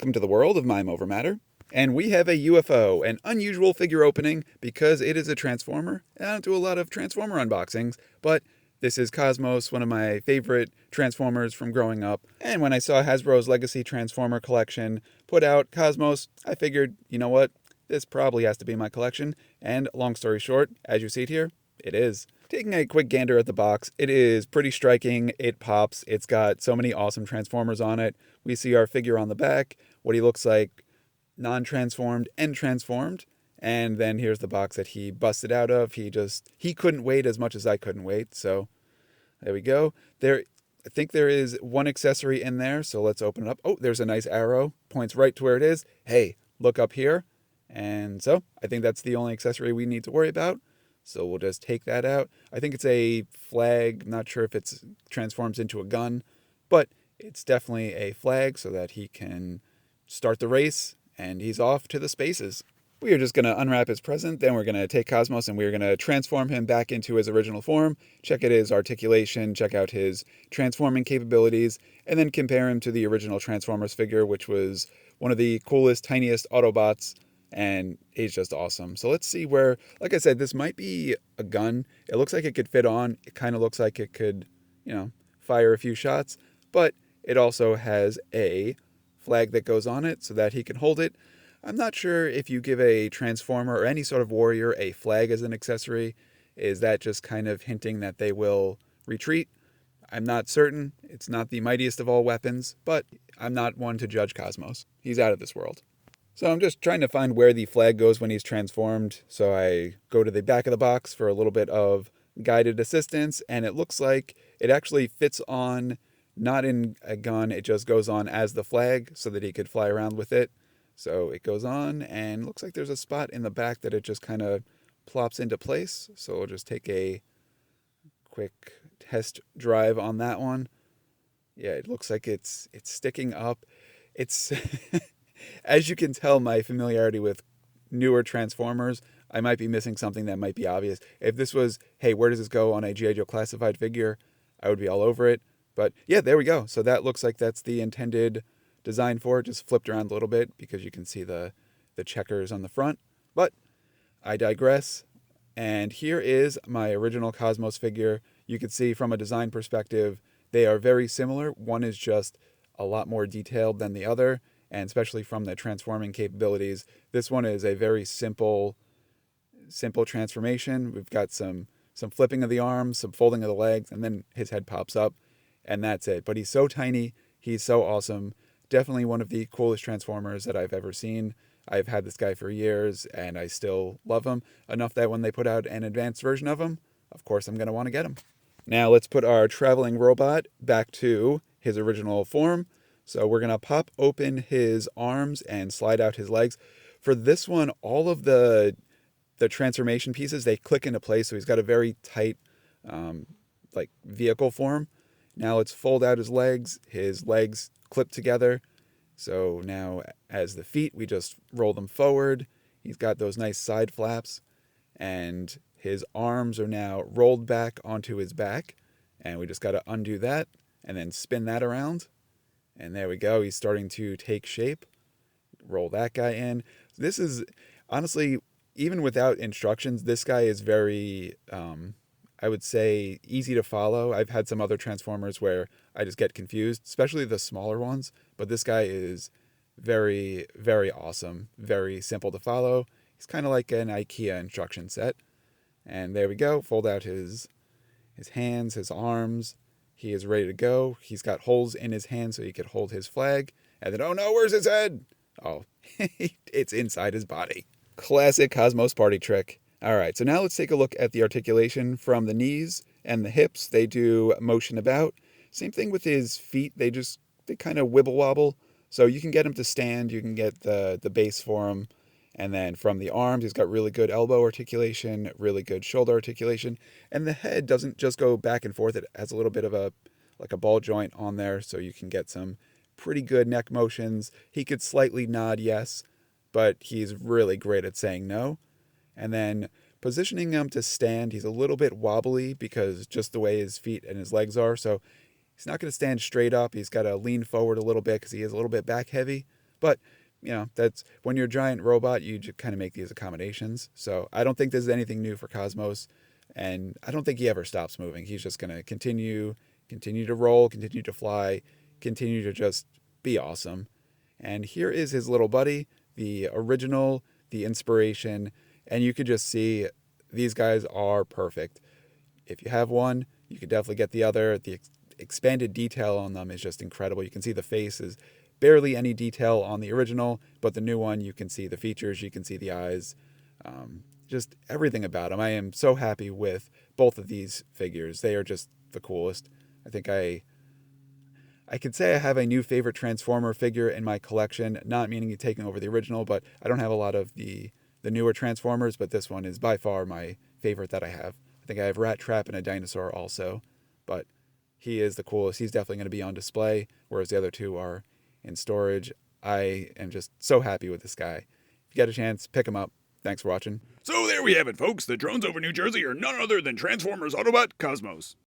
welcome to the world of Mime Over Matter. And we have a UFO, an unusual figure opening because it is a Transformer. I don't do a lot of Transformer unboxings, but this is Cosmos, one of my favorite Transformers from growing up. And when I saw Hasbro's Legacy Transformer collection put out Cosmos, I figured, you know what? This probably has to be my collection. And long story short, as you see it here, it is. Taking a quick gander at the box, it is pretty striking. It pops. It's got so many awesome Transformers on it. We see our figure on the back, what he looks like non-transformed and transformed. And then here's the box that he busted out of. He couldn't wait as much as I couldn't wait. So there we go. I think there is one accessory in there. So let's open it up. Oh, there's a nice arrow. Points right to where it is. Hey, look up here. And so I think that's the only accessory we need to worry about. So we'll just take that out. I think it's a flag. I'm not sure if it transforms into a gun, but it's definitely a flag so that he can start the race and he's off to the spaces. We are just going to unwrap his present. Then we're going to take Cosmos and we're going to transform him back into his original form. Check out his articulation, check out his transforming capabilities, and then compare him to the original Transformers figure, which was one of the coolest, tiniest Autobots. And he's just awesome. So let's see where, like I said, this might be a gun. It looks like it could fit on. It kind of looks like it could, fire a few shots. But it also has a flag that goes on it so that he can hold it. I'm not sure if you give a Transformer or any sort of warrior a flag as an accessory. Is that just kind of hinting that they will retreat? I'm not certain. It's not the mightiest of all weapons, but I'm not one to judge Cosmos. He's out of this world. So I'm just trying to find where the flag goes when he's transformed. So I go to the back of the box for a little bit of guided assistance, and it looks like it actually fits on, not in a gun, it just goes on as the flag so that he could fly around with it. So it goes on, and looks like there's a spot in the back that it just kind of plops into place. So we'll just take a quick test drive on that one. Yeah, it looks like it's sticking up. It's... As you can tell, my familiarity with newer Transformers, I might be missing something that might be obvious. If this was, hey, where does this go on a G.I. Joe classified figure, I would be all over it. But yeah, there we go. So that looks like that's the intended design for it. Just flipped around a little bit because you can see the checkers on the front. But I digress. And here is my original Cosmos figure. You can see from a design perspective, they are very similar. One is just a lot more detailed than the other. And especially from the transforming capabilities, this one is a very simple transformation. We've got some flipping of the arms, some folding of the legs, and then his head pops up, and that's it. But he's so tiny, he's so awesome. Definitely one of the coolest Transformers that I've ever seen. I've had this guy for years, and I still love him enough that when they put out an advanced version of him, of course I'm going to want to get him. Now let's put our traveling robot back to his original form. So we're going to pop open his arms and slide out his legs. For this one, all of the transformation pieces, they click into place. So he's got a very tight vehicle form. Now let's fold out his legs clip together. So now as the feet, we just roll them forward. He's got those nice side flaps. And his arms are now rolled back onto his back. And we just got to undo that and then spin that around. And there we go. He's starting to take shape. Roll that guy in. This is, honestly, even without instructions, this guy is very, I would say, easy to follow. I've had some other Transformers where I just get confused, especially the smaller ones. But this guy is very, very awesome. Very simple to follow. He's kind of like an IKEA instruction set. And there we go. Fold out his hands, his arms. He is ready to go. He's got holes in his hand so he could hold his flag. And then, oh no, where's his head? Oh, it's inside his body. Classic Cosmos party trick. All right, so now let's take a look at the articulation from the knees and the hips. They do motion about. Same thing with his feet. They kind of wibble wobble. So you can get him to stand. You can get the base for him. And then from the arms, he's got really good elbow articulation, really good shoulder articulation. And the head doesn't just go back and forth. It has a little bit of a ball joint on there, so you can get some pretty good neck motions. He could slightly nod yes, but he's really great at saying no. And then positioning him to stand, he's a little bit wobbly because just the way his feet and his legs are. So he's not going to stand straight up. He's got to lean forward a little bit because he is a little bit back heavy. But, that's when you're a giant robot, you just kind of make these accommodations. So I don't think this is anything new for Cosmos. And I don't think he ever stops moving. He's just going to continue to roll, continue to fly, continue to just be awesome. And here is his little buddy, the original, the inspiration. And you could just see these guys are perfect. If you have one, you could definitely get the other. The expanded detail on them is just incredible. You can see the face is barely any detail on the original, but the new one, you can see the features, you can see the eyes, just everything about them. I am so happy with both of these figures. They are just the coolest. I think I could say I have a new favorite Transformer figure in my collection, not meaning taking over the original, but I don't have a lot of the newer Transformers, but this one is by far my favorite that I have. I think I have Rat Trap and a dinosaur also, but he is the coolest. He's definitely going to be on display, whereas the other two are in storage. I am just so happy with this guy. If you get a chance, pick him up. Thanks for watching. So there we have it, folks. The drones over New Jersey are none other than Transformers Autobot Cosmos.